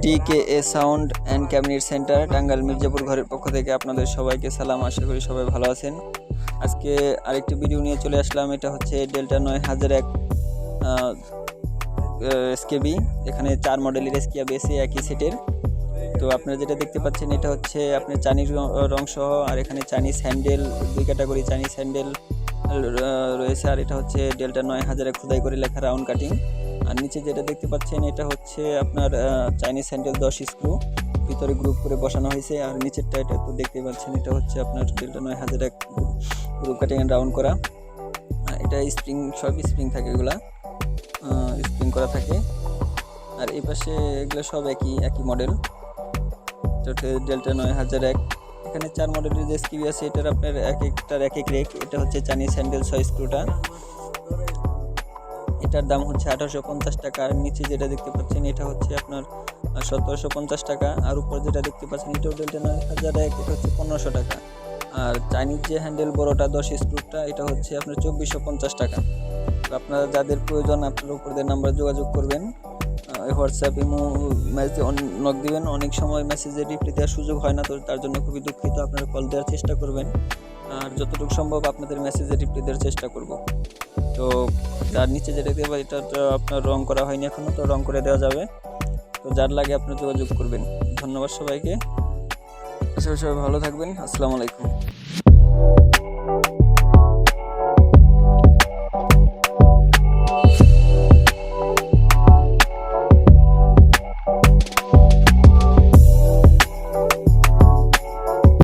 DKA sound and cabinet centre Tangail Mirzapur ঘরের পক্ষ থেকে আপনাদের সবাইকে সালাম। আশা করি সবাই ভালো আছেন। আজকে আরেকটি ভিডিও নিয়ে চলে আসলাম। এটা হচ্ছে ডেল্টা 9001 SKB। এখানে 4 মডেলের SKB আছে একই সেটের। তো আপনারা যেটা দেখতে পাচ্ছেন এটা হচ্ছে আপনার চাইনিজ রং সহ, আর এখানে Chinese handle, 2 category Chinese handle রয়েছে। আর এটা হচ্ছে ডেল্টা 9000 খোদাই করে লেখা রাউন্ড কাটিং। আর নিচে যেটা দেখতে পাচ্ছেন এটা হচ্ছে আপনার চাইনিজ হ্যান্ডেল 10 স্ক্রু ভিতরে গ্রুপ করে বসানো হয়েছে। আর নিচেরটা এটা তো দেখতে পাচ্ছেন এটা হচ্ছে আপনার ডেল্টা 9000 গ্রুপ কাটিং রাউন্ড করা। এটা স্প্রিং, সব স্প্রিং থাকে, এগুলা স্প্রিং করা থাকে। আর এই পাশে এগুলো সব একই মডেল, ডেল্টা 9001। এখানে 4 মডেলের যে SKB আছে এটার আপনার এক একটার এক এক রেক। এটা হচ্ছে চাইনিজ হ্যান্ডেল 6 স্ক্রুটা, এটার দাম হচ্ছে 1850 টাকা। আর নিচে যেটা দেখতে পাচ্ছেন এটা হচ্ছে আপনার 1750 টাকা। আর উপর যেটা দেখতে পাচ্ছেন এটাও ডেল্টা 9001, এটা হচ্ছে 1500 টাকা। আর চাইনিজ যে হ্যান্ডেল বড়টা 10 স্ক্রুটা এটা হচ্ছে আপনার 2450 টাকা। আপনারা যাদের প্রয়োজন আপনার উপরদের নাম্বার যোগাযোগ করবেন, হোয়াটসঅ্যাপ ইমো মেসেজে নক দিবেন। অনেক সময় মেসেজে রিপ্লাই দেওয়ার সুযোগ হয় না, তো তার জন্য খুবই দুঃখিত। আপনারা কল দেওয়ার চেষ্টা করবেন, আর যতটুকু সম্ভব আপনাদের মেসেজে রিপ্লাই দেওয়ার চেষ্টা করব। তো যার নিচে যেটা দেবো এটা আপনার রং করা হয়নি এখনও, তো রং করে দেওয়া যাবে। তো যার লাগে আপনার যোগাযোগ করবেন। ধন্যবাদ সবাইকে, আশা করি সবাই ভালো থাকবেন। আসসালামু আলাইকুম।